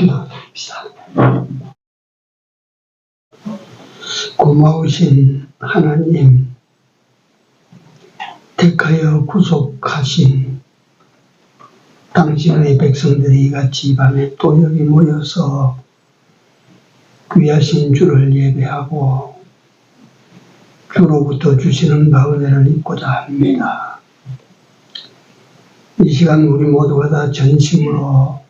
기도드립시다. 고마우신 하나님, 택하여 구속하신 당신의 백성들이 이같이 이 밤에 또 여기 모여서 귀하신 주를 예배하고 주로부터 주시는 바 은혜를 입고자 합니다. 이 시간 우리 모두가 다 전심으로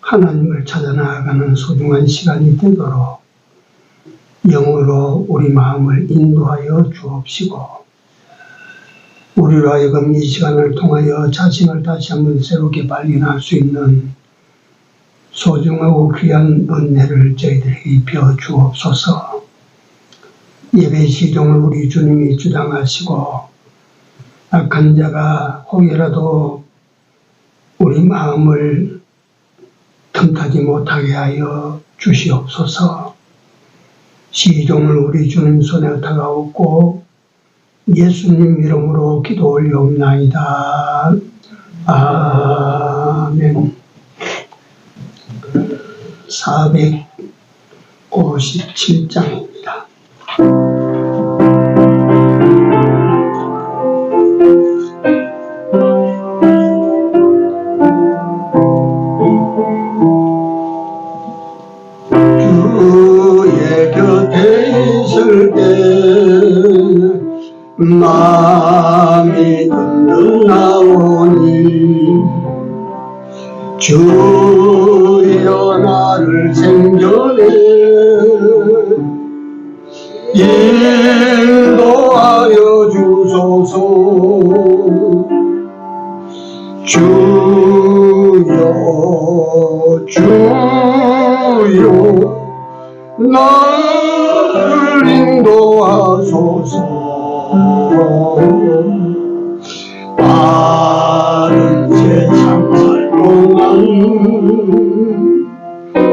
하나님을 찾아 나아가는 소중한 시간이 되도록 영으로 우리 마음을 인도하여 주옵시고, 우리로 하여금 이 시간을 통하여 자신을 다시 한번 새롭게 발견할 수 있는 소중하고 귀한 은혜를 저희들에게 입혀 주옵소서. 예배 시종을 우리 주님이 주장하시고 악한 자가 혹여라도 우리 마음을 틈타지 못하게 하여 주시옵소서. 시종을 우리 주님 손에 다가오고 예수님 이름으로 기도 올려옵나이다. 아멘. 457장입니다. 주의 곁에 있을 때 마음이 든든하오니 주여 나를 생전에 인도하여 주소서. 주여 나를 인도하소서. 빠른 세상 동안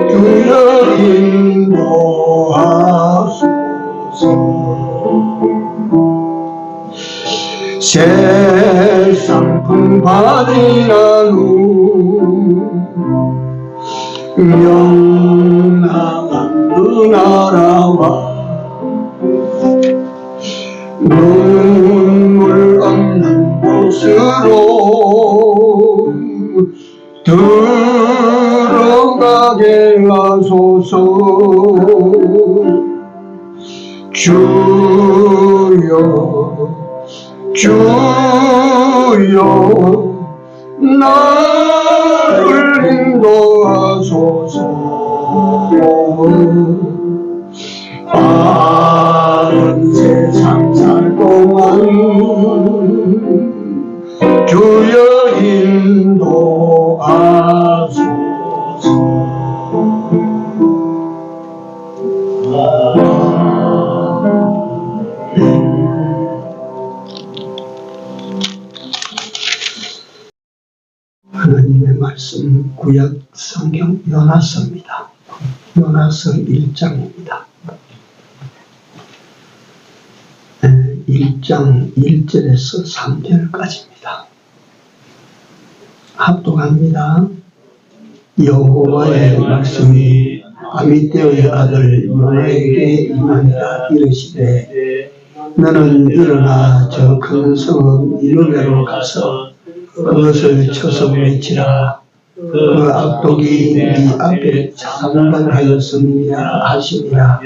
주여 인도하소서. 세상 풍파지난 후 명랑한 그 나라와 눈물 없는 곳으로 들어가게 하소서. 주여 나를 인도하소서. 빠른 세상 살 동안 주여 인도하소서. 하나님의 말씀 구약 성경 요나서입니다. 요나서 1장입니다. 1장 1절에서 3절까지입니다. 합독합니다. 여호와의 말씀이 아미떼의 아들 요나에게 임하니라. 이르시되 너는 일어나 저 큰 성읍 니느웨로 가서 그것을 쳐서 외치라. 그 악독이 네 앞에 상달하였음이라 하시니라.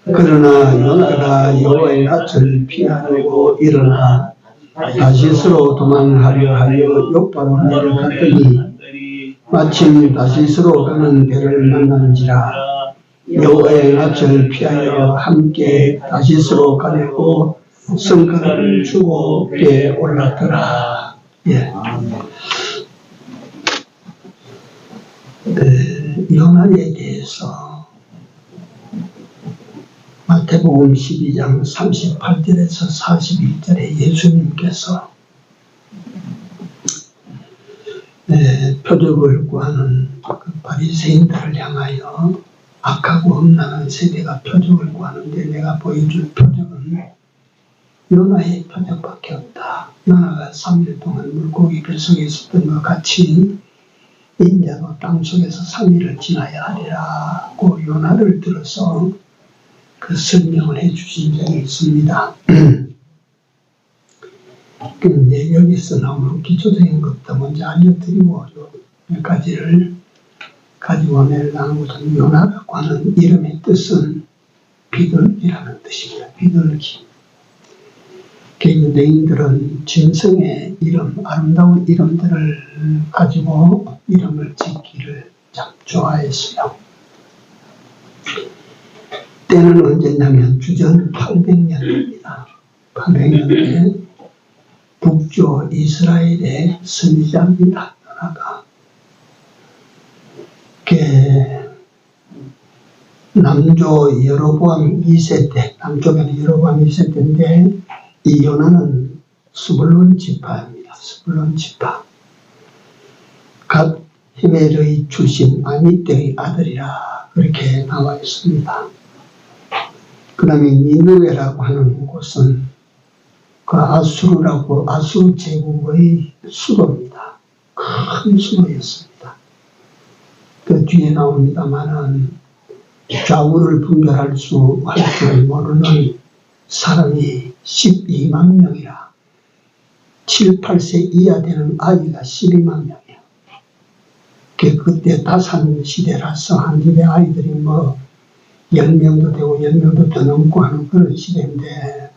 그러나 요나가 여호와의 낯을 피하려고 일어나 다시스로 도망하려 하여 욥바로 내려갔더니 마침 다시스로 가는 배를 만나는지라. 여호와의 낯을 피하여 함께 다시스로 가려고 성과를 주고 배에 올랐더라. 예. 요나에 대해서 마태복음 12장 38절에서 41절에 예수님께서 표적을 구하는 그 바리새인들을 향하여 악하고 험난한 세대가 표적을 구하는데 내가 보여줄 표적은 요나의 표적밖에 없다. 요나가 3일 동안 물고기 뱃속에 있었던 것 같이 인자도 땅속에서 3일을 지나야 하리라고 요나를 들어서 그 설명을 해주신 적이 있습니다. 근데 여기서 나오는 기초적인 것도 먼저 알려드리고 몇 가지를 가지고 오늘 나누고자 요나라고 하는 이름의 뜻은 비둘기라는 뜻입니다. 비둘기. 유대인들은 진성의 이름, 아름다운 이름들을 가지고 이름을 짓기를 참 좋아했어요. 때는 언제냐면 주전 800년입니다. 800년대 북조 이스라엘의 선지자입니다. 요나가. 남조 여로보암 2세 때, 남쪽에는 여로보암 2세 때인데 이 요나는 스불론 지파입니다. 스불론 지파. 갓 히멜의 출신 아미떼의 아들이라 그렇게 나와 있습니다. 그 다음에 니느웨라고 하는 곳은 그 아수르 제국의 수도입니다. 큰 수도였습니다. 그 뒤에 나옵니다만은 좌우를 분별할 줄 모르는 사람이 12만 명이라 7, 8세 이하 되는 아이가 12만 명이에요. 그때 다산 시대라서 한 집에 아이들이 뭐 10명도 되고 10명도 더 넘고 하는 그런 시대인데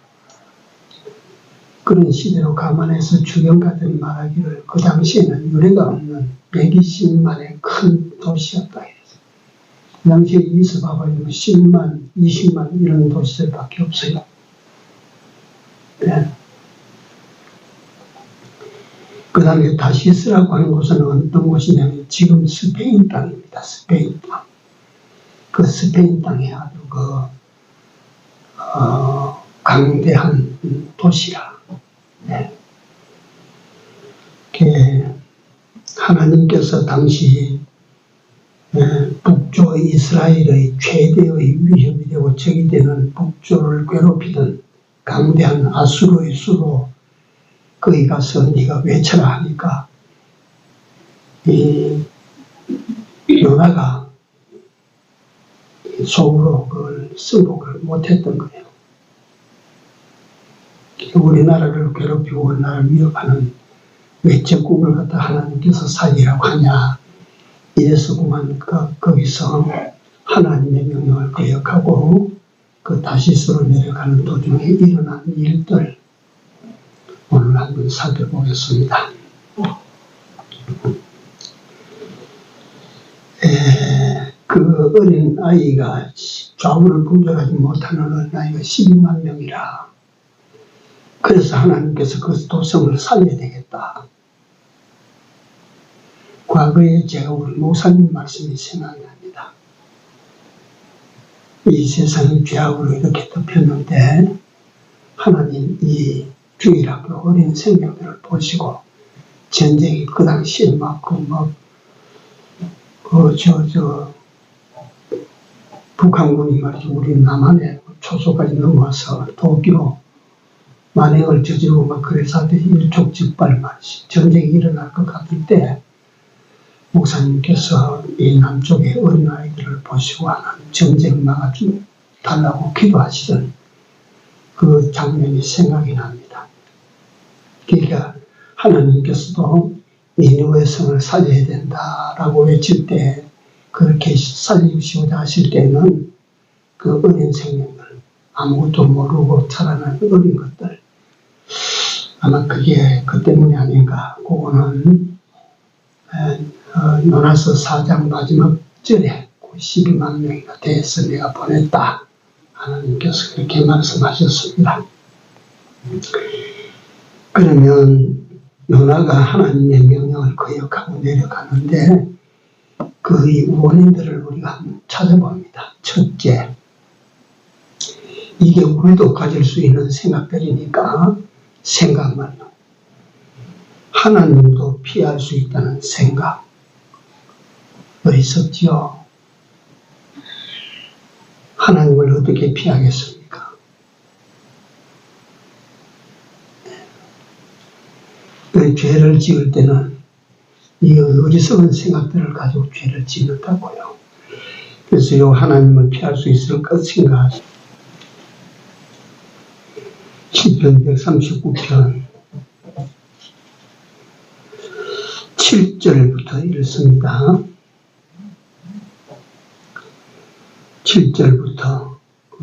그런 시대로 감안해서 주경가들이 말하기를 그 당시에는 유례가 없는 120만의 큰 도시였다. 그 당시에 있어봐봐요. 10만, 20만 이런 도시들밖에 없어요. 네. 그 다음에 다시스라고 하는 곳은 어떤 곳이냐면 지금 스페인 땅입니다. 스페인 땅. 그 스페인 땅에 아주 강대한 도시라. 네. 하나님께서 당시 북조 이스라엘의 최대의 위협이 되고 적이 되는 북조를 괴롭히던 강대한 아수르의 수로 거기 가서 네가 외쳐라 하니까 이 요나가 속으로 그걸 승복을 못했던 거예요. 우리나라를 괴롭히고 우리나라를 위협하는 왜 적국을 갖다 하나님께서 살리라고 하냐. 이래서 그만 거기서 하나님의 명령을 거역하고 그 다시스로 내려가는 도중에 일어난 일들 오늘 한번 살펴보겠습니다. 그 어린 아이가 좌우를 분별하지 못하는 어린 아이가 12만 명이라. 그래서 하나님께서 그 도성을 살려야 되겠다. 과거에 제가 우리 목사님 말씀이 생각이 납니다. 이 세상이 죄악으로 이렇게 덮였는데 하나님 이 주일학교 어린 생명들을 보시고 전쟁이 그 당시에 북한군이 말이죠. 우리 남한에 초소까지 넘어와서 도끼로 만행을 저지르고 막 그래서 하더니 일촉즉발 말이죠. 전쟁이 일어날 것 같을 때 목사님께서 이 남쪽의 어린아이들을 보시고 하나님 전쟁 막아주고 달라고 기도하시던 그 장면이 생각이 납니다. 그러니까 하나님께서도 니느웨 성을 살려야 된다라고 외칠 때 그렇게 살리시고자 하실 때는 그 어린 생명들 아무것도 모르고 자라난 어린 것들 아마 그게 그 때문이 아닌가. 그거는 요나서 4장 마지막 절에 12만 명이나 돼서 내가 보냈다. 하나님께서 그렇게 말씀하셨습니다. 그러면 요나가 하나님의 명령을 거역하고 내려가는데 그 원인들을 우리가 한번 찾아봅니다. 첫째, 이게 우리도 가질 수 있는 생각들이니까 생각만 하나님도 피할 수 있다는 생각 어리석지요. 하나님을 어떻게 피하겠습니까? 그 죄를 지을 때는 이 어리석은 생각들을 가지고 죄를 짓는다고요. 그래서 요 하나님을 피할 수 있을 것인가? 시편 139편 7절부터 읽습니다. 7절부터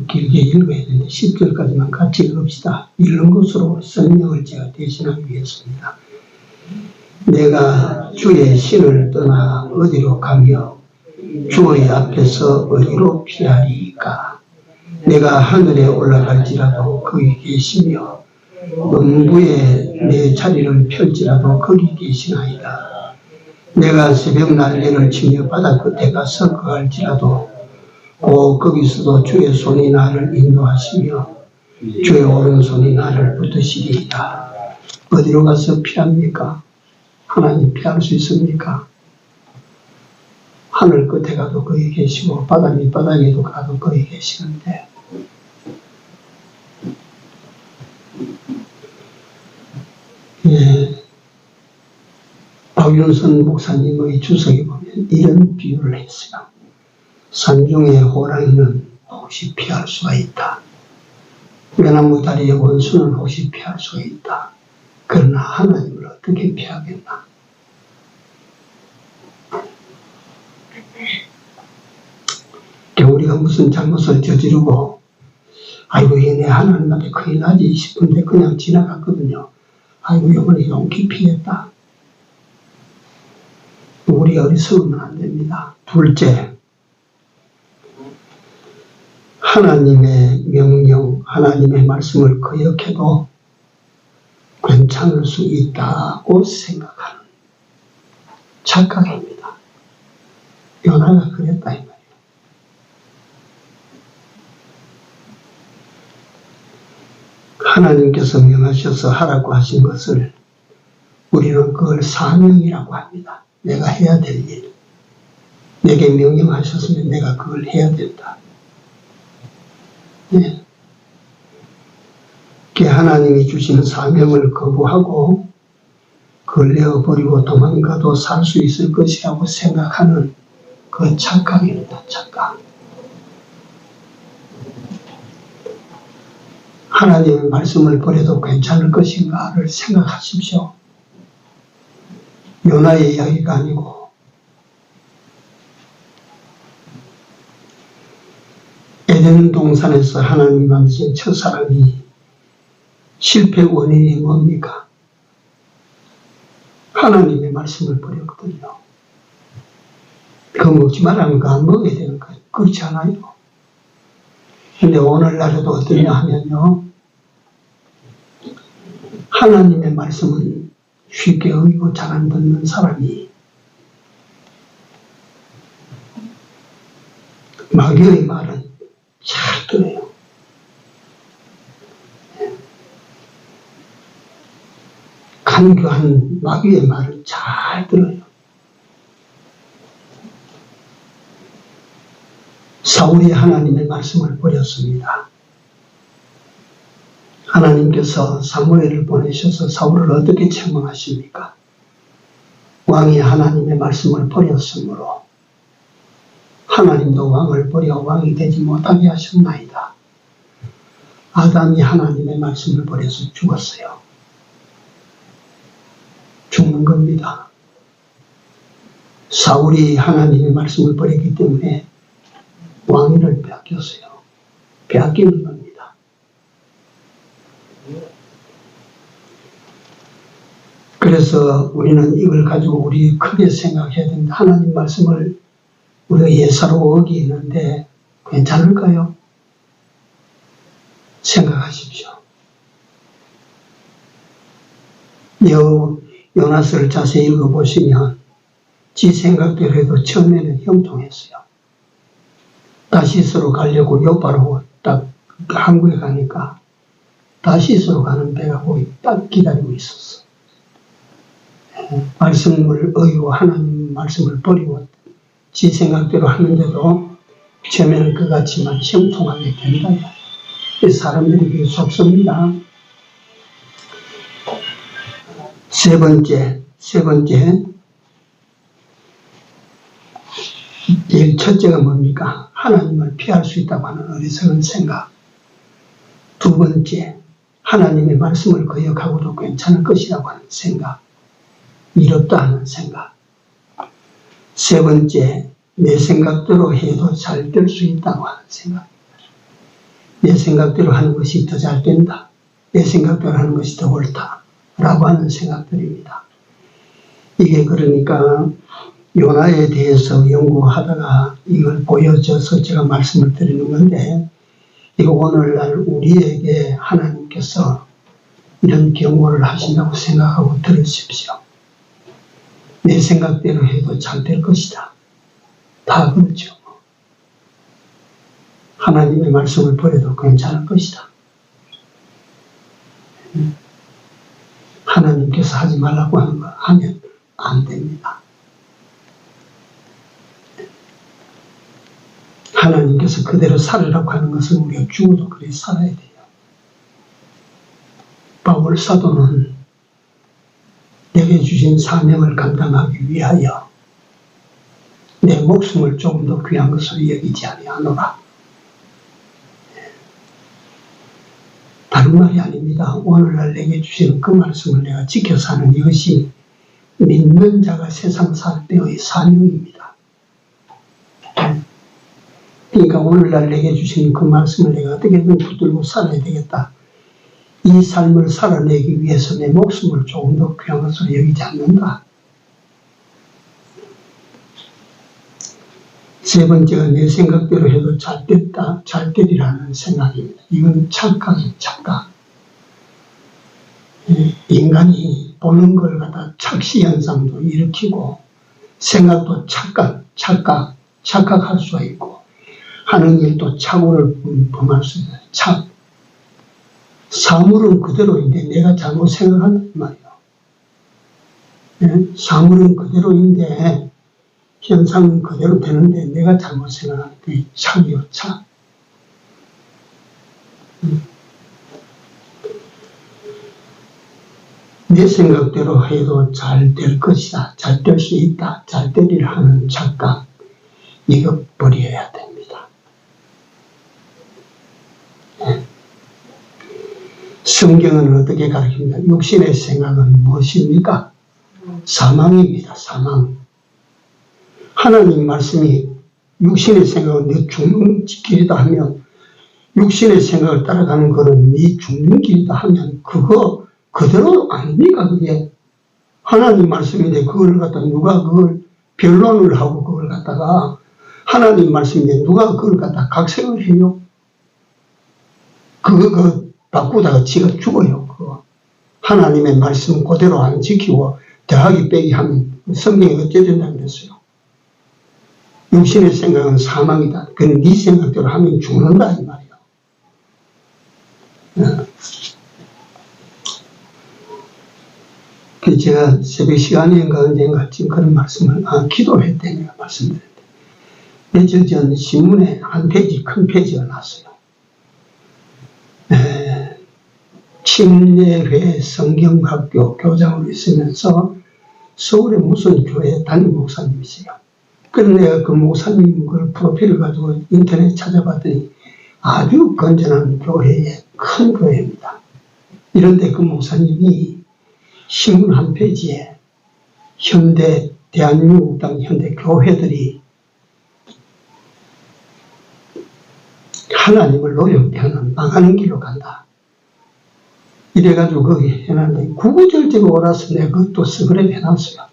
길게 읽어야 되는데 10절까지만 같이 읽읍시다. 읽는 것으로 성령을 제가 대신하기 위해서입니다. 내가 주의 신을 떠나 어디로 가며 주의 앞에서 어디로 피하리까? 내가 하늘에 올라갈지라도 거기 계시며 음부에 내 자리를 펼지라도 거기 계시나이다. 내가 새벽 날개를 치며 바다 끝에 가서 거할지라도 거기서도 주의 손이 나를 인도하시며 주의 오른손이 나를 붙드시리이다. 어디로 가서 피합니까? 하나님 피할 수 있습니까? 하늘 끝에 가도 거기 계시고 바다 밑바닥에도 가도 거기 계시는데 박윤선 목사님의 주석에 보면 이런 비유를 했어요. 산중의 호랑이는 혹시 피할 수가 있다. 외나무 다리의 원수는 혹시 피할 수가 있다. 그러나 하나님을 어떻게 피하겠나? 우리가 무슨 잘못을 저지르고 아이고 얘네 하나님한테 큰일 나지 싶은데 그냥 지나갔거든요. 아이고 이번에 용기 피했다. 우리 어리석으면 안 됩니다. 둘째, 하나님의 명령, 하나님의 말씀을 거역해도 괜찮을 수 있다고 생각하는 착각입니다. 요나가 그랬다 이 말이에요. 하나님께서 명하셔서 하라고 하신 것을 우리는 그걸 사명이라고 합니다. 내가 해야 될 일. 내게 명령하셨으면 내가 그걸 해야 된다. 네. 하나님이 주시는 사명을 거부하고 그걸 내어버리고 도망가도 살 수 있을 것이라고 생각하는 그 착각입니다. 착각. 하나님의 말씀을 버려도 괜찮을 것인가를 생각하십시오. 요나의 이야기가 아니고 에덴 동산에서 하나님 만드신 첫사람이 실패 원인이 뭡니까? 하나님의 말씀을 버렸거든요. 그거 먹지 말라는 거 안 먹어야 되는 거예요. 그렇지 않아요? 근데 오늘날에도 어떠냐 하면요. 하나님의 말씀은 쉽게 어기고 잘 안 듣는 사람이 마귀의 말은 잘 들어요. 간교한 마귀의 말을 잘 들어요. 사울이 하나님의 말씀을 버렸습니다. 하나님께서 사무엘을 보내셔서 사울을 어떻게 책망하십니까? 왕이 하나님의 말씀을 버렸으므로 하나님도 왕을 버려 왕이 되지 못하게 하셨나이다. 아담이 하나님의 말씀을 버려서 죽었어요. 죽는 겁니다. 사울이 하나님의 말씀을 버렸기 때문에 왕위를 빼앗겼어요. 빼앗기는 겁니다. 그래서 우리는 이걸 가지고 우리 크게 생각해야 됩니다. 하나님 말씀을 우리가 예사로 어기는데 괜찮을까요? 생각하십시오. 요나서를 자세히 읽어보시면 지 생각대로 해도 처음에는 형통했어요. 다시스로 가려고 요바로 딱 한국에 가니까 다시스로 가는 배가 거기 딱 기다리고 있었어. 말씀을 어기고 하나님 말씀을 버리고 지 생각대로 하는데도 처음에는 그같지만 형통하게 된다. 사람들이 그게 속습니다. 세 번째, 제일 첫째가 뭡니까? 하나님을 피할 수 있다고 하는 어리석은 생각. 두 번째, 하나님의 말씀을 거역하고도 괜찮을 것이라고 하는 생각. 이롭다 하는 생각. 세 번째, 내 생각대로 해도 잘 될 수 있다고 하는 생각. 내 생각대로 하는 것이 더 잘 된다. 내 생각대로 하는 것이 더 옳다. 라고 하는 생각들입니다. 이게 그러니까 요나에 대해서 연구하다가 이걸 보여줘서 제가 말씀을 드리는 건데, 이거 오늘날 우리에게 하나님께서 이런 경고를 하신다고 생각하고 들으십시오. 내 생각대로 해도 잘 될 것이다. 다 그렇죠. 하나님의 말씀을 버려도 괜찮을 것이다. 하나님께서 하지 말라고 하는 거 하면 안 됩니다. 하나님께서 그대로 살으라고 하는 것은 우리가 죽어도 그래 살아야 돼요. 바울 사도는 내게 주신 사명을 감당하기 위하여 내 목숨을 조금 더 귀한 것으로 여기지 아니하노라. 다른 말이 아닙니다. 오늘날 내게 주시는 그 말씀을 내가 지켜 사는 이것이 믿는 자가 세상 살 때의 사명입니다. 그러니까 오늘날 내게 주시는 그 말씀을 내가 어떻게든 붙들고 살아야 되겠다. 이 삶을 살아내기 위해서 내 목숨을 조금 더 귀한 것으로 여기지 않는다. 세 번째가 내 생각대로 해도 잘 됐다, 잘 되리라는 생각입니다. 이건 착각이에요, 착각. 인간이 보는 걸 갖다 착시현상도 일으키고 생각도 착각할 수가 있고 하는 일도 착오를 범할 수 있어요. 사물은 그대로인데 내가 잘못 생각한단 말이에요. 사물은 그대로인데 현상은 그대로 되는데 내가 잘못 생각하는 게 착이요, 착. 내 생각대로 해도 잘 될 것이다, 잘 될 수 있다, 잘 되리라 하는 착각, 이거 버려야 됩니다. 성경은 어떻게 가르칩니까? 육신의 생각은 무엇입니까? 사망입니다, 사망. 하나님 말씀이 육신의 생각은 네 죽는 길이다 하면, 육신의 생각을 따라가는 것은 네 죽는 길이다 하면 그거 그대로 아닙니까? 그게 하나님 말씀인데 그걸 갖다 누가 그걸 변론을 하고 그걸 갖다가 하나님 말씀인데 누가 그걸 갖다 각색을 해요? 그거 바꾸다가 지가 죽어요. 그거 하나님의 말씀 그대로 안 지키고 더하기 빼기 하면 성경이 어째 된다 그랬어요. 육신의 생각은 사망이다. 그건 네 생각대로 하면 죽는다 이 말이에요. 제가 새벽 시간인가 언젠가 지금 그런 말씀을 기도회 때 내가 말씀드렸는데 며칠 전 신문에 한 페이지 큰 페이지가 났어요. 침례회 성경학교 교장으로 있으면서 서울의 무슨 교회 담임 목사님이세요. 그래서 내가 그 목사님 그 프로필을 가지고 인터넷 찾아봤더니 아주 건전한 교회의 큰 교회입니다. 이런데 그 목사님이 신문 한 페이지에 현대 대한민국당 현대 교회들이 하나님을 노력하면 망하는 길로 간다. 이래가지고 거기 해놨는데 구구절제로 오라서 내가 그것도 스그랩 해놨어요.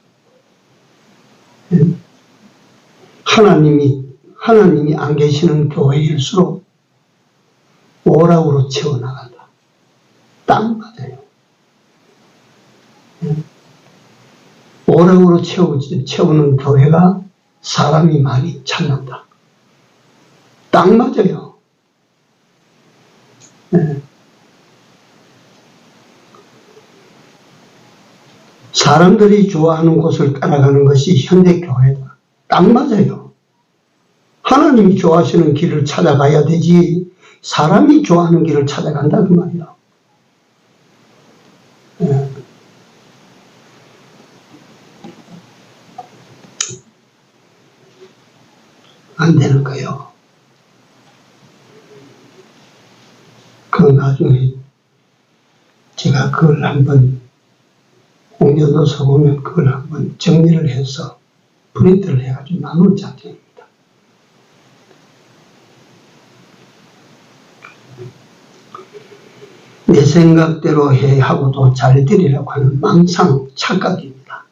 하나님이 안 계시는 교회일수록 오락으로 채워나간다. 딱 맞아요. 오락으로 채우는 교회가 사람이 많이 찾는다. 딱 맞아요. 사람들이 좋아하는 곳을 따라가는 것이 현대교회다. 딱 맞아요. 하나님이 좋아하시는 길을 찾아가야 되지 사람이 좋아하는 길을 찾아간다 그 말이야. 안 되는 거예요. 그 나중에 제가 그걸 한번 공여도서 보면 그걸 한번 정리를 해서 프린트를 해가지고 나눌 작정입니다. 내 생각대로 해 하고도 잘 되리라고 하는 망상, 착각입니다.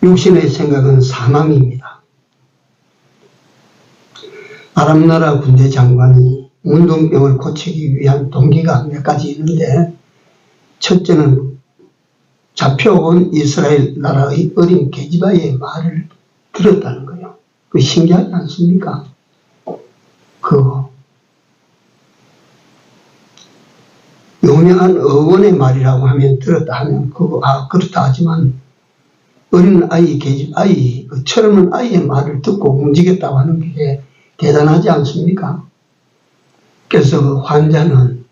육신의 생각은 사망입니다. 아랍나라 군대 장관이 운동병을 고치기 위한 동기가 몇 가지 있는데, 첫째는 잡혀온 이스라엘 나라의 어린 계집아이의 말을 들었다는 거예요. 그 신기하지 않습니까? 유명한 어원의 말이라고 하면 들었다 하면 그렇다 하지만 어린 아이, 계집아이, 그 철없는 아이의 말을 듣고 움직였다고 하는 게 대단하지 않습니까? 그래서 그 환자는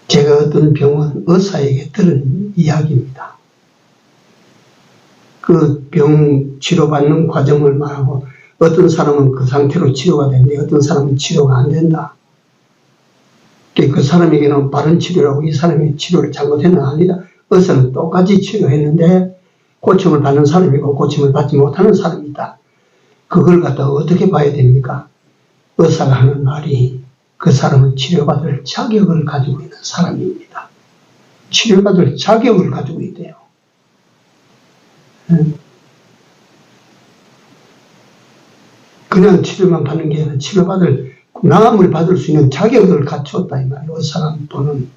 제가 어떤 병원 의사에게 들은 이야기입니다. 그 병 치료받는 과정을 말하고 어떤 사람은 그 상태로 치료가 되는데 어떤 사람은 치료가 안 된다. 그 사람에게는 바른 치료라고 이 사람이 치료를 잘못했는 아니다. 의사는 똑같이 치료했는데 고침을 받는 사람이고 고침을 받지 못하는 사람이 있다. 그걸 갖다가 어떻게 봐야 됩니까? 의사가 하는 말이 그 사람은 치료받을 자격을 가지고 있는 사람입니다. 치료받을 자격을 가지고 있대요. 그냥 치료만 받는 게 아니라 치료받을 나음을 받을 수 있는 자격을 갖추었다 이 말이에요. 의사가 또는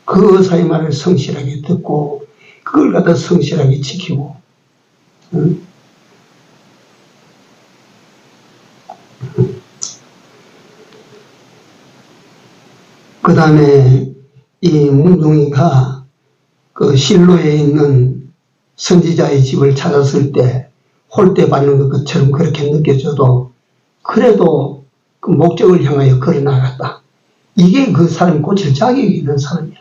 그 의사의 말을 성실하게 듣고 그걸 갖다 성실하게 지키고 그 다음에 이 몽둥이가 그 실로에 있는 선지자의 집을 찾았을 때 홀대 받는 것처럼 그렇게 느껴져도 그래도 그 목적을 향하여 걸어 나갔다. 이게 그 사람이 고칠 자격이 있는 사람이야.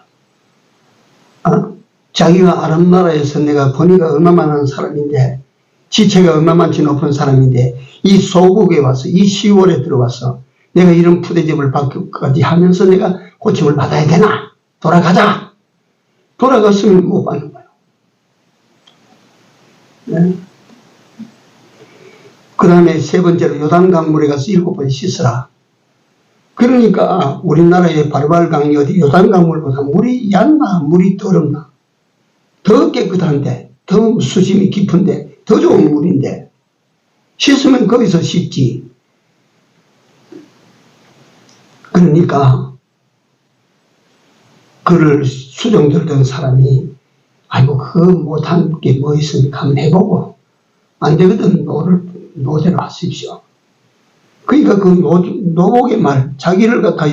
자기가 아랍 나라에서 내가 번위가 얼마만한 사람인데 지체가 얼마만치 높은 사람인데 이 소국에 와서 이 시골에 들어와서 내가 이런 푸대접을 받기까지 하면서 내가 고침을 받아야 되나? 돌아가자. 돌아갔으면 못 받는 거예요. 네. 그 다음에 세 번째로 요단강물에 가서 7번 씻으라. 그러니까 우리나라의 바르발강이 어디 요단강물보다 물이 얕나 물이 더럽나 더 깨끗한데 더 수심이 깊은데 더 좋은 물인데 씻으면 거기서 씻지. 그러니까 그를 수종 들던 사람이 아이고 그거 못한 게 뭐 있으니까 한번 해보고 안 되거든 노대로 하십시오. 그러니까 그 노복의 말 자기를 갖다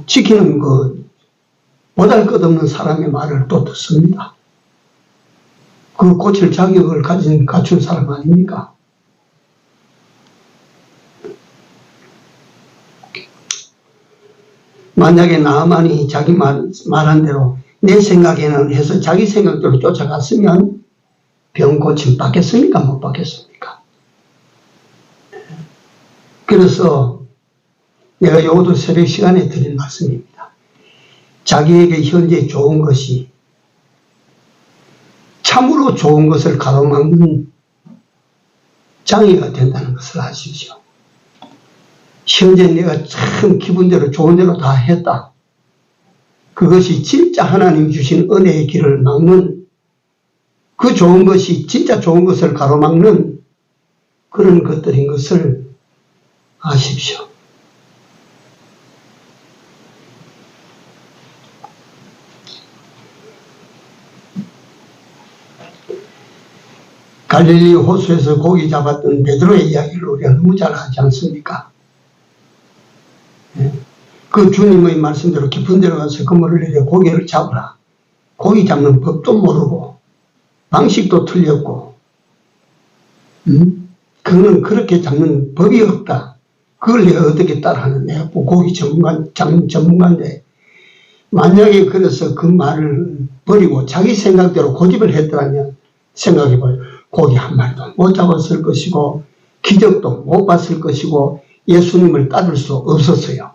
지키는 그 보잘것없는 사람의 말을 또 듣습니다. 그 고칠 자격을 갖춘 사람 아닙니까? 만약에 나만이 자기 말한 대로 내 생각에는 해서 자기 생각대로 쫓아갔으면 병 고침 받겠습니까? 못 받겠습니까? 그래서 내가 요도 새벽 시간에 드린 말씀입니다. 자기에게 현재 좋은 것이 참으로 좋은 것을 가로막는 장애가 된다는 것을 아십시오. 현재 내가 참 기분대로 좋은 대로 다 했다. 그것이 진짜 하나님 주신 은혜의 길을 막는 그 좋은 것이 진짜 좋은 것을 가로막는 그런 것들인 것을 아십시오. 갈릴리 호수에서 고기 잡았던 베드로의 이야기를 우리가 너무 잘 하지 않습니까? 그 주님의 말씀대로 깊은 데로 가서 그물을 내려 고기를 잡으라. 고기 잡는 법도 모르고 방식도 틀렸고 그거는 그렇게 잡는 법이 없다. 그걸 내가 어떻게 따라하는 내가 고기 전문가인데 만약에 그래서 그 말을 버리고 자기 생각대로 고집을 했더라면 생각해봐요. 고기 한 마리도 못 잡았을 것이고 기적도 못 봤을 것이고 예수님을 따를 수 없었어요.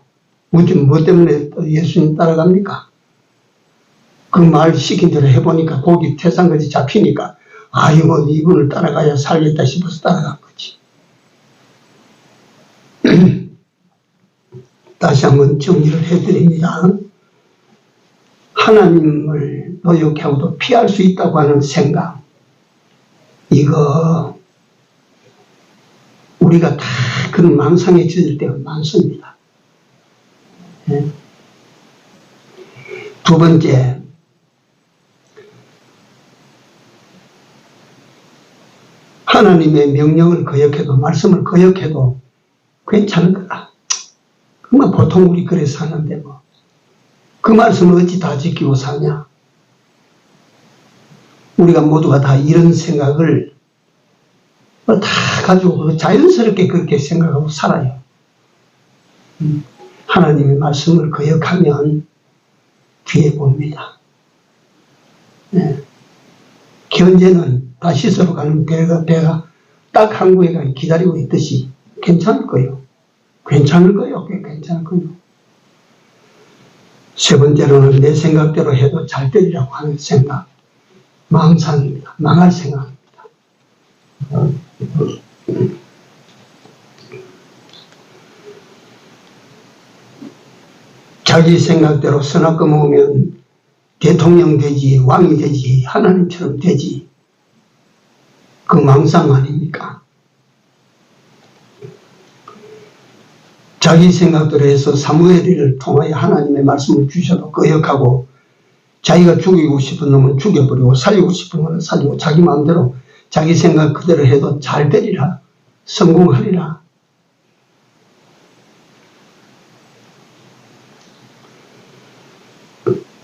뭐 때문에 예수님 따라갑니까? 그 말 시킨 대로 해보니까 고기 태산같이 잡히니까 이분을 따라가야 살겠다 싶어서 따라간 거지. 다시 한번 정리를 해드립니다. 하나님을 노역하고도 피할 수 있다고 하는 생각, 이거 우리가 다 그런 망상에 젖을 때가 많습니다. 두 번째, 하나님의 명령을 거역해도, 말씀을 거역해도 괜찮을 거다. 그만 보통 우리 그래 사는데 뭐. 그 말씀을 어찌 다 지키고 사냐. 우리가 모두가 다 이런 생각을 다 가지고 자연스럽게 그렇게 생각하고 살아요. 하나님의 말씀을 거역하면 귀해 봅니다. 현재는 다시스로 가는 배가 딱 항구에 기다리고 있듯이 괜찮을 거예요. 괜찮을 거예요. 괜찮을 거예요. 세 번째로는 내 생각대로 해도 잘 되리라고 하는 생각. 망상입니다. 망할 생각입니다. 자기 생각대로 선악과 먹으면 대통령 되지, 왕이 되지, 하나님처럼 되지. 그 망상 아닙니까? 자기 생각대로 해서 사무엘을 통하여 하나님의 말씀을 주셔도 거역하고 자기가 죽이고 싶은 놈은 죽여버리고 살리고 싶은 놈은 살리고 자기 마음대로 자기 생각 그대로 해도 잘 되리라. 성공하리라.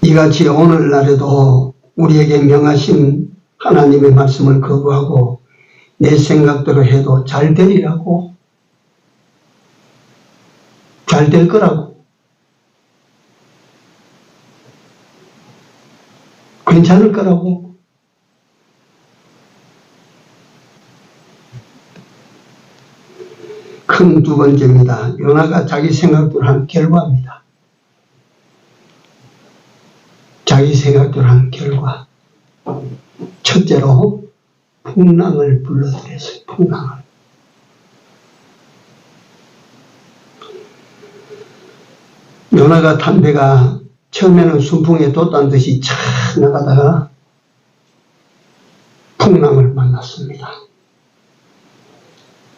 이같이 오늘날에도 우리에게 명하신 하나님의 말씀을 거부하고 내 생각대로 해도 잘 되리라고, 잘 될 거라고, 괜찮을 거라고, 큰 두 번째입니다. 요나가 자기 생각대로 한 결과입니다. 자기 생각대로 한 결과. 첫째로 풍랑을 불러들였어요. 풍랑을. 요나가 탄 배가 처음에는 순풍에 돛단 듯이 차 나가다가 풍랑을 만났습니다.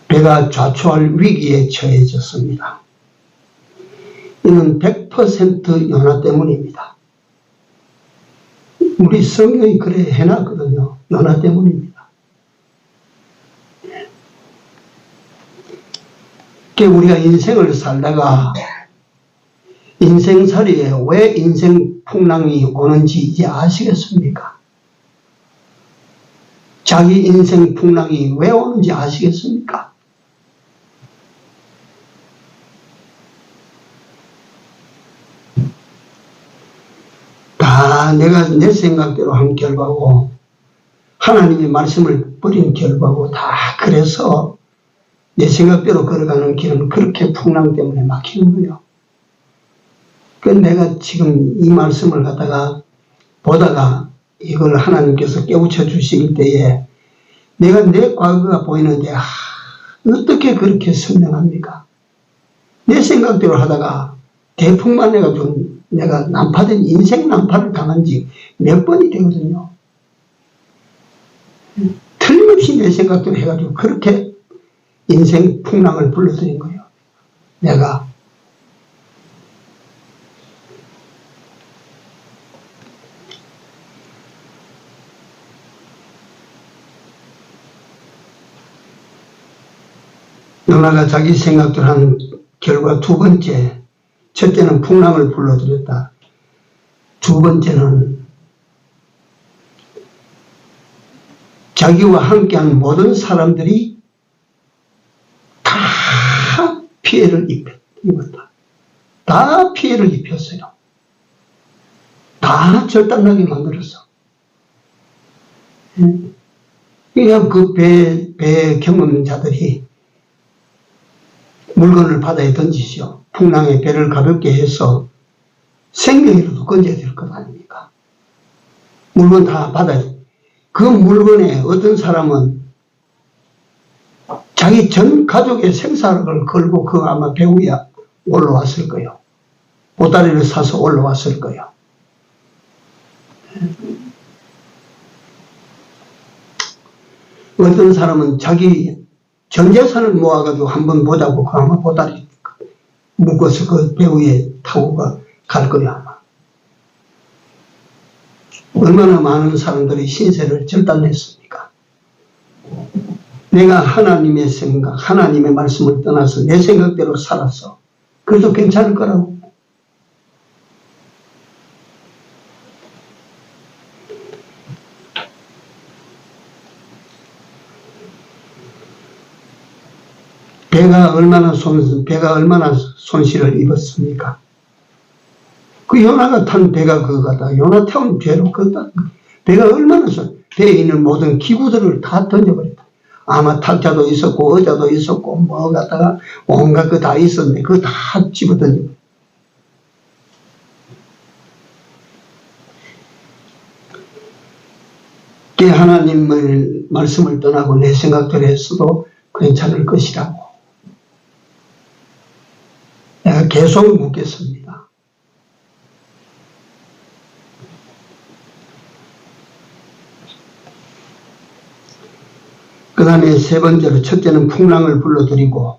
배가 좌초할 위기에 처해졌습니다. 이는 100% 요나 때문입니다. 우리 성경이 그래 해놨거든요. 요나 때문입니다. 우리가 인생을 살다가 인생살이에 왜 인생 풍랑이 오는지 이제 아시겠습니까? 자기 인생 풍랑이 왜 오는지 아시겠습니까? 다 내가 내 생각대로 한 결과고 하나님의 말씀을 버린 결과고 다 그래서 내 생각대로 걸어가는 길은 그렇게 풍랑 때문에 막히는 거예요. 내가 지금 이 말씀을 갖다가 보다가 이걸 하나님께서 깨우쳐 주실 때에 내가 내 과거가 보이는데 어떻게 그렇게 선명합니까? 내 생각대로 하다가 대풍만 해가지고 내가 난파된 인생 난파를 당한 지 몇 번이 되거든요. 틀림없이 내 생각대로 해가지고 그렇게 인생 풍랑을 불러들인 거예요. 내가 요나가 자기 생각대로 한 결과 두 번째, 첫째는 풍랑을 불러들였다. 두 번째는 자기와 함께한 모든 사람들이 다 피해를 입었다. 다 피해를 입혔어요. 다 절단나게 만들었어. 그러니까 그 배 경험자들이 물건을 바다에 던지시오. 풍랑에 배를 가볍게 해서 생명이라도 건져야 될 것 아닙니까? 물건 다 바다에. 그 물건에 어떤 사람은 자기 전 가족의 생사를 걸고 그 아마 배 위에 올라왔을 거예요. 보따리를 사서 올라왔을 거예요. 어떤 사람은 자기 전 재산을 모아가지고 한번 보자고 그 아마 보따리 묶어서 그 배 위에 타고 갈 거야 아마. 얼마나 많은 사람들이 신세를 절단냈습니까? 내가 하나님의 생각, 하나님의 말씀을 떠나서 내 생각대로 살았어. 그래도 괜찮을 거라고. 배가 얼마나 손실을 입었습니까? 그 요나가 탄 배가 그거다. 요나 태운 배로 그거다. 배가 얼마나 배에 있는 모든 기구들을 다 던져버렸다. 아마 탁자도 있었고 의자도 있었고 뭐 갖다가 온갖 거 다 있었는데 그거 다 집어 던져버렸다. 하나님의 말씀을 떠나고 내 생각대로 했어도 괜찮을 것이라고. 내가 계속 묻겠습니다. 그 다음에 세 번째로, 첫째는 풍랑을 불러들이고,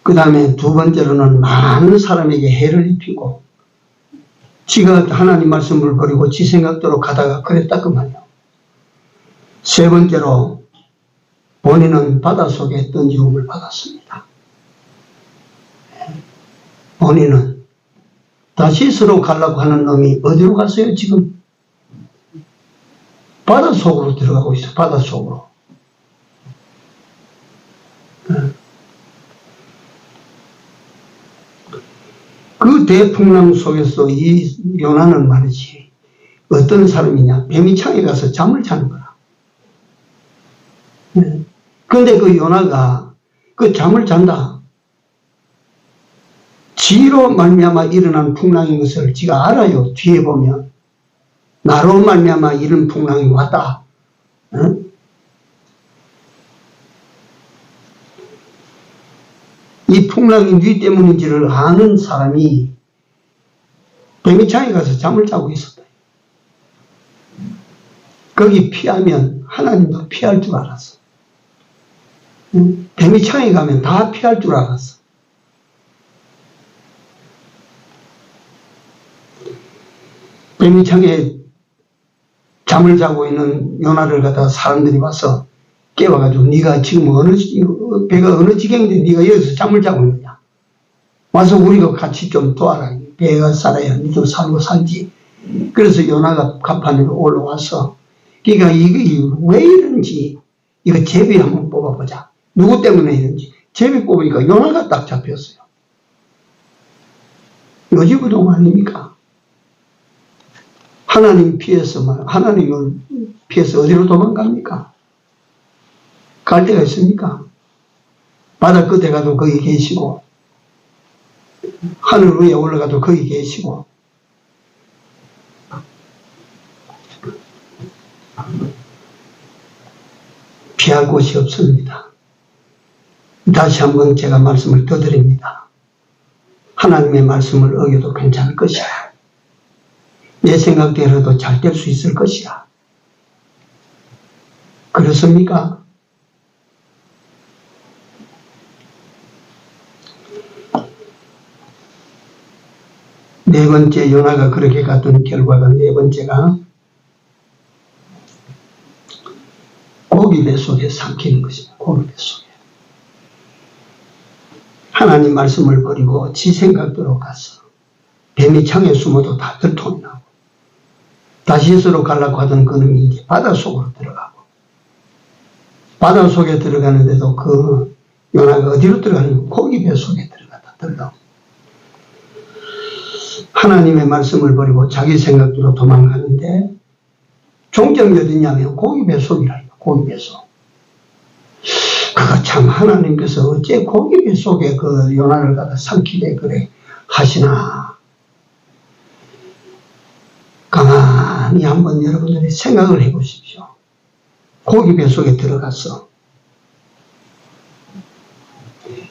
그 다음에 두 번째로는 많은 사람에게 해를 입히고, 지가 하나님 말씀을 버리고 지 생각대로 가다가 그랬다 그 말이야. 세 번째로, 본인은 바닷속에 던지움을 받았습니다. 본인은 다시스로 가려고 하는 놈이 어디로 갔어요 지금? 바닷속으로 들어가고 있어. 바닷속으로. 그 대풍랑 속에서 이 요나는 말이지 어떤 사람이냐, 뱀이창에 가서 잠을 자는 거야. 그런데 그 요나가 그 잠을 잔다. 지로 말미암아 일어난 풍랑인 것을 지가 알아요. 뒤에 보면 나로 말미암아 이런 풍랑이 왔다. 이 풍랑이 네 때문인지를 아는 사람이 뱀이창에 가서 잠을 자고 있었다. 거기 피하면 하나님도 피할 줄 알았어. 뱀이창에 가면 다 피할 줄 알았어. 뱀이창에 잠을 자고 있는 요나를 갖다가 사람들이 와서 깨워가지고 네가 지금 배가 어느 지경인데 네가 여기서 잠을 자고 있느냐. 와서 우리가 같이 좀 도와라. 배가 살아야 니도 살고 살지. 그래서 요나가 갑판으로 올라와서 그러니까 이게 왜 이런지 이거 제비 한번 뽑아보자. 누구 때문에 이런지. 제비 뽑으니까 요나가 딱 잡혔어요. 요지부동 아닙니까? 하나님을 피해서 어디로 도망갑니까? 갈 데가 있습니까? 바다 끝에 가도 거기 계시고, 하늘 위에 올라가도 거기 계시고, 피할 곳이 없습니다. 다시 한번 제가 말씀을 더 드립니다. 하나님의 말씀을 어겨도 괜찮을 것이야. 내 생각대로도 잘 될 수 있을 것이야. 그렇습니까? 네 번째, 요나가 그렇게 갔던 결과가 네 번째가 고기 뱃속에 삼키는 것입니다. 고기 뱃속에. 하나님 말씀을 버리고 지 생각대로 가서 뱀이 창에 숨어도 다 들통이 나고, 다시스로 가려고 하던 그놈이 이제 바닷속으로 들어가고, 바닷속에 들어가는데도 그 요나가 어디로 들어가는 거야? 고기 뱃속에 들어가고. 하나님의 말씀을 버리고 자기 생각대로 도망가는데 종점이 어디냐면 고기 뱃속이라니까. 고기 뱃속. 그거 참 하나님께서 어째 고기 뱃속에 그 요나를 갖다 삼키게 그래 하시나. 가만히 한번 여러분들이 생각을 해보십시오. 고기 뱃속에 들어갔어.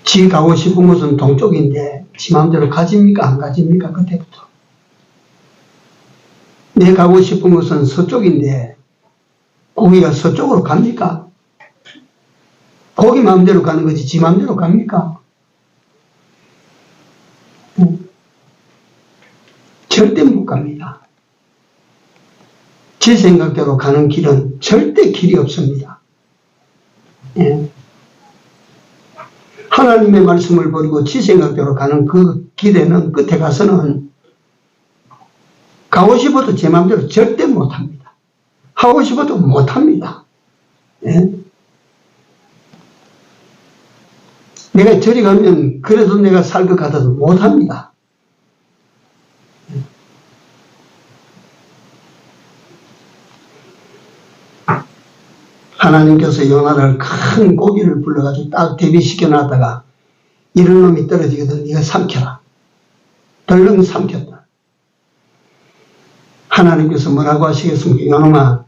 지 가고 싶은 곳은 동쪽인데 지 마음대로 가집니까 안 가집니까? 그때부터. 내 가고 싶은 곳은 서쪽인데 고기가 서쪽으로 갑니까? 고기 마음대로 가는 거지 지 마음대로 갑니까? 절대 못 갑니다. 제 생각대로 가는 길은 절대 길이 없습니다. 예. 하나님의 말씀을 버리고 지 생각대로 가는 그 길에는 끝에 가서는 가고 싶어도 제 마음대로 절대 못합니다. 하고 싶어도 못합니다. 예? 내가 저리 가면 그래도 내가 살 것 같아도 못합니다. 하나님께서 요나를 큰 고기를 불러가지고 딱 대비시켜 놨다가 이런 놈이 떨어지거든 네가 삼켜라. 덜렁 삼켰다. 하나님께서 뭐라고 하시겠습니까? 요놈아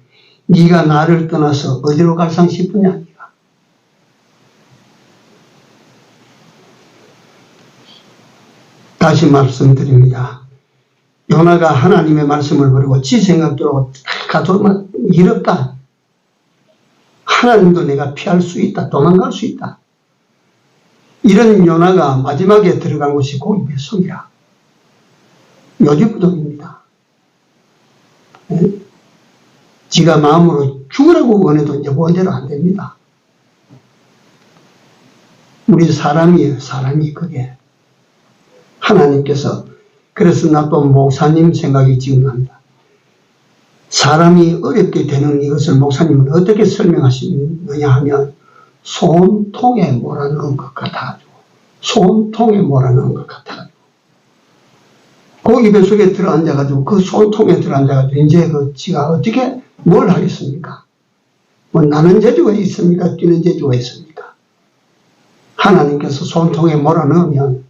네가 나를 떠나서 어디로 갈상 싶으냐. 네가. 다시 말씀드립니다. 요나가 하나님의 말씀을 버리고 지 생각대로 가도 이렇다. 하나님도 내가 피할 수 있다. 도망갈 수 있다. 이런 요나가 마지막에 들어간 곳이 고기 뱃속이라. 요지부동입니다. 지가 마음으로 죽으라고 원해도 이제 원대로 안 됩니다. 우리 사람이에요. 사람이 그게. 하나님께서 그래서 나 또 목사님 생각이 지금 납니다. 사람이 어렵게 되는 이것을 목사님은 어떻게 설명하시느냐 하면 손통에 몰아넣은 것 같아가지고 손통에 몰아넣은 것 같아가지고 고기 뱃속에 들어앉아가지고 그 손통에 들어앉아가지고 이제 그 지가 어떻게 뭘 하겠습니까? 뭐 나는 재주가 있습니까? 뛰는 재주가 있습니까? 하나님께서 손통에 몰아넣으면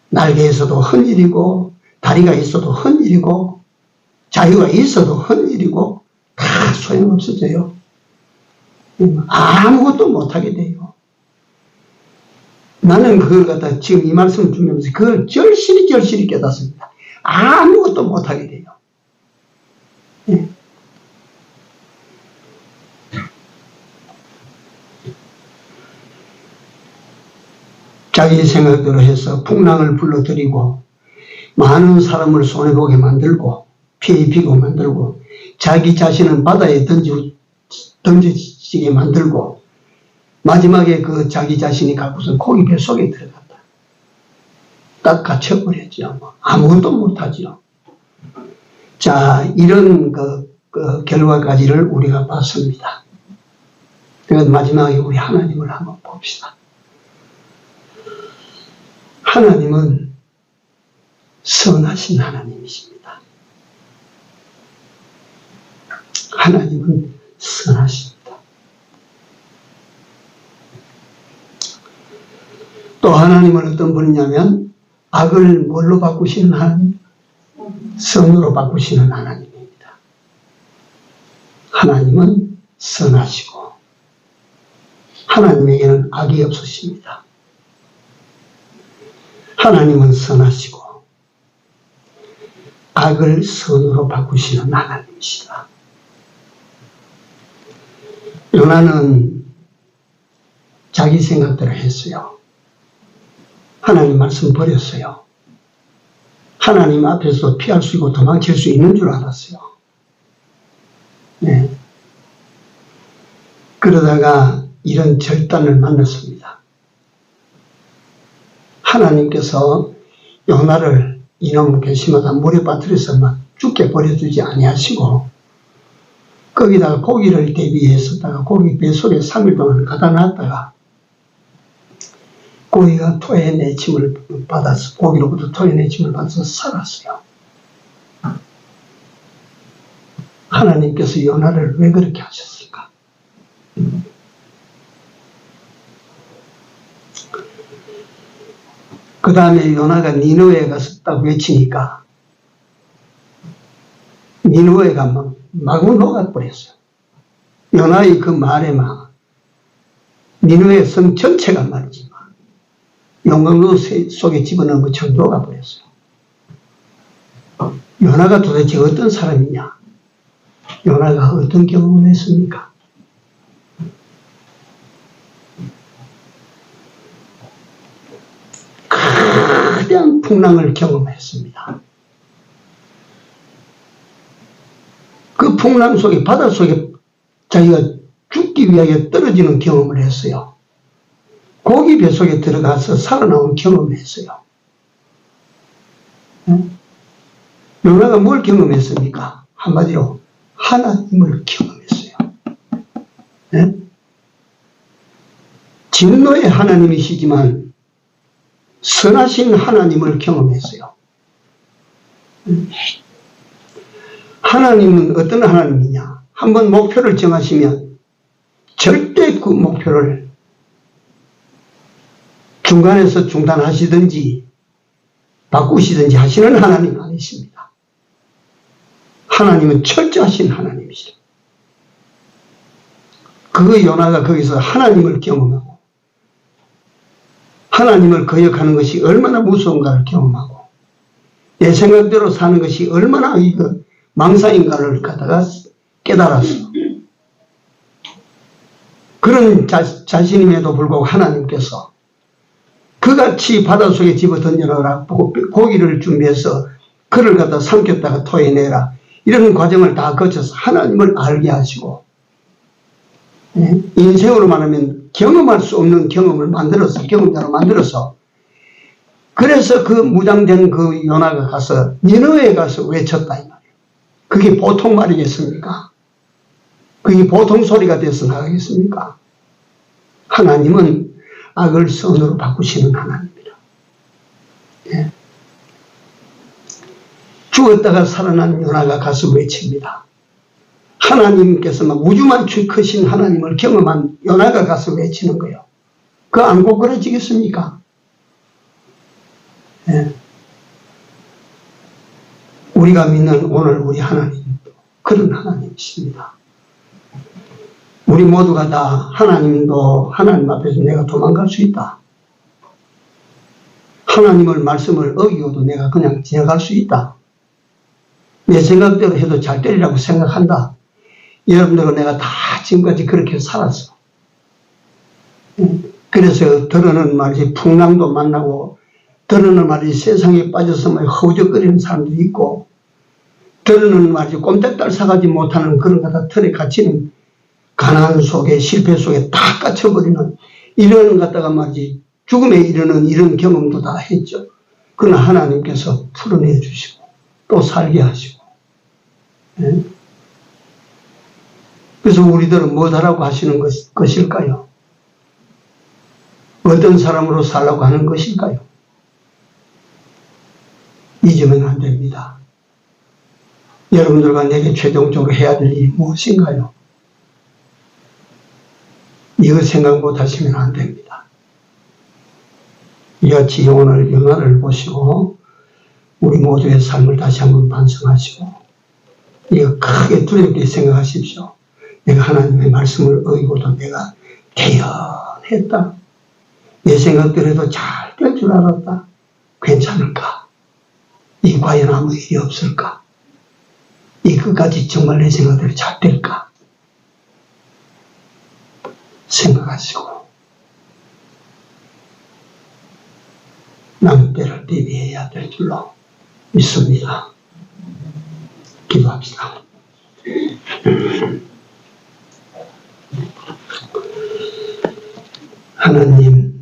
날개에서도 헛일이고 다리가 있어도 헛일이고 자유가 있어도 헛일이고 다 소용없어져요. 아무것도 못하게 돼요. 나는 그걸 갖다 지금 이 말씀을 준비하면서 그걸 절실히 깨닫습니다. 아무것도 못하게 돼요. 예. 자기 생각대로 해서 풍랑을 불러들이고 많은 사람을 손해보게 만들고 피해 입히고 만들고 자기 자신은 바다에 던져지게 만들고 마지막에 그 자기 자신이 갖고선 고기 뱃속에 들어갔다. 딱 갇혀버렸죠. 아무것도 못하죠. 자, 이런 그 결과까지를 우리가 봤습니다. 그래서 마지막에 우리 하나님을 한번 봅시다. 하나님은 선하신 하나님이십니다. 하나님은 선하십니다. 또 하나님은 어떤 분이냐면 악을 뭘로 바꾸시는 하나님? 선으로 바꾸시는 하나님입니다. 하나님은 선하시고 하나님에게는 악이 없으십니다. 하나님은 선하시고 악을 선으로 바꾸시는 하나님이시다. 요나는 자기 생각대로 했어요. 하나님 말씀 버렸어요. 하나님 앞에서 피할 수 있고 도망칠 수 있는 줄 알았어요. 네. 그러다가 이런 절단을 만났습니다. 하나님께서 요나를 이놈 괘씸하다 물에 빠뜨려서 막 죽게 버려두지 아니하시고 거기다가 고기를 대비했었다가 고기 뱃속에 3일 동안 가다 놨다가 고기가 토해내침을 받아서, 고기로부터 토해내침을 받아서 살았어요. 하나님께서 요나를 왜 그렇게 하셨을까? 그 다음에 요나가 니느웨에 가서 딱 외치니까 니느웨가 막 마구 녹아버렸어요. 요나의 그 말에 막 니느웨 성 전체가 말이지 용광로 속에 집어넣은 것처럼 녹아버렸어요. 요나가 도대체 어떤 사람이냐? 요나가 어떤 경험을 했습니까? 거대한 풍랑을 경험했습니다. 그 풍랑 속에, 바다 속에 자기가 죽기 위하여 떨어지는 경험을 했어요. 고기 뱃속에 들어가서 살아나온 경험을 했어요. 요나가 뭘 경험했습니까? 한마디로 하나님을 경험했어요. 네? 진노의 하나님이시지만 선하신 하나님을 경험했어요. 하나님은 어떤 하나님이냐? 한번 목표를 정하시면 절대 그 목표를 중간에서 중단하시든지 바꾸시든지 하시는 하나님 아니십니다. 하나님은 철저하신 하나님이시죠. 그 요나가 거기서 하나님을 경험하고 하나님을 거역하는 것이 얼마나 무서운가를 경험하고 내 생각대로 사는 것이 얼마나 망상인가를 갖다가 깨달았어. 그런 자신임에도 불구하고 하나님께서 그같이 바닷속에 집어 던져놓으라, 고기를 준비해서 그를 갖다 삼켰다가 토해내라, 이런 과정을 다 거쳐서 하나님을 알게 하시고, 인생으로 말하면 경험할 수 없는 경험을 만들어서, 경험자로 만들어서, 그래서 그 무장된 그 요나가 가서 니느웨에 가서 외쳤다 이 말이에요. 그게 보통 말이겠습니까? 그게 보통 소리가 돼서 나가겠습니까? 하나님은 악을 선으로 바꾸시는 하나님이다. 예. 죽었다가 살아난 요나가 가서 외칩니다. 하나님께서 막 우주만추 크신 하나님을 경험한 요나가 가서 외치는 거예요. 그거 안 고꾸라지겠습니까? 예. 우리가 믿는 오늘 우리 하나님도 그런 하나님이십니다. 우리 모두가 다 하나님도 하나님 앞에서 내가 도망갈 수 있다. 하나님을 말씀을 어기고도 내가 그냥 지나갈 수 있다. 내 생각대로 해도 잘 되리라고 생각한다. 여러분들은 내가 다 지금까지 그렇게 살았어. 그래서 더러는 말이지 풍랑도 만나고, 더러는 말이지 세상에 빠져서 허우적거리는 사람도 있고, 더러는 말이지 꼼짝달 사가지 못하는 그런 거다 털에 갇히는 가난 속에 실패 속에 다 갇혀버리는 이런 갖다가 말이지 죽음에 이르는 이런 경험도 다 했죠. 그러나 하나님께서 풀어내 주시고 또 살게 하시고. 네? 그래서 우리들은 뭐하라고 하시는 것일까요? 어떤 사람으로 살라고 하는 것일까요? 잊으면 안 됩니다. 여러분들과 내게 최종적으로 해야 될 일이 무엇인가요? 이거 생각 못 하시면 안 됩니다. 이같이 오늘 요나를 보시고 우리 모두의 삶을 다시 한번 반성하시고 이거 크게 두렵게 생각하십시오. 내가 하나님의 말씀을 어기고도 내가 대연했다. 내 생각대로 해도 잘 될 줄 알았다. 괜찮을까? 이 과연 아무 일이 없을까? 이 끝까지 정말 내 생각대로 잘 될까? 생각하시고 남은 때를 대비해야 될 줄로 믿습니다. 기도합시다. 하나님,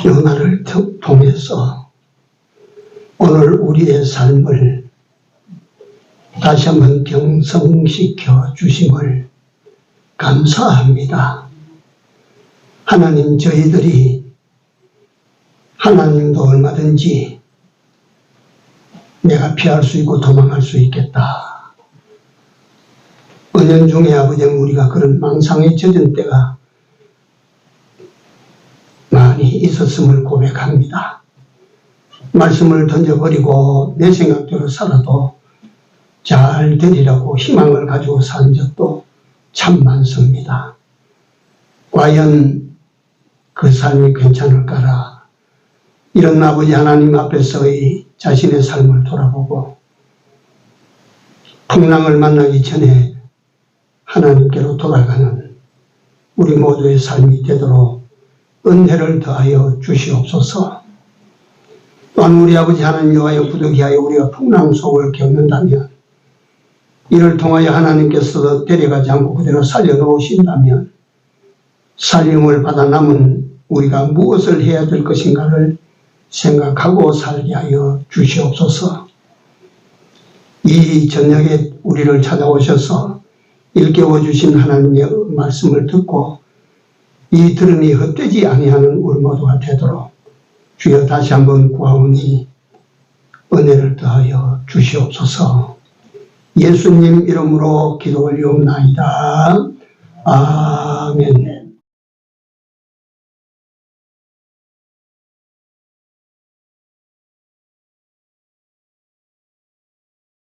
요나를 통해서 오늘 우리의 삶을 다시 한번 경성시켜 주심을 감사합니다. 하나님, 저희들이 하나님도 얼마든지 내가 피할 수 있고 도망할 수 있겠다. 은연중에 아버지, 우리가 그런 망상에 젖은 때가 많이 있었음을 고백합니다. 말씀을 던져버리고 내 생각대로 살아도 잘 되리라고 희망을 가지고 산 적도 참 많습니다. 과연 그 삶이 괜찮을까라 이런 아버지 하나님 앞에서의 자신의 삶을 돌아보고 풍랑을 만나기 전에 하나님께로 돌아가는 우리 모두의 삶이 되도록 은혜를 더하여 주시옵소서. 또한 우리 아버지 하나님 여호와여 부득이하여 우리가 풍랑 속을 겪는다면 이를 통하여 하나님께서 데려가지 않고 그대로 살려놓으신다면 살림을 받아 남은 우리가 무엇을 해야 될 것인가를 생각하고 살게 하여 주시옵소서. 이 저녁에 우리를 찾아오셔서 일깨워 주신 하나님의 말씀을 듣고 이 들음이 헛되지 아니하는 우리 모두가 되도록 주여 다시 한번 구하오니 은혜를 더하여 주시옵소서. 예수님 이름으로 기도 올리옵나이다. 아멘.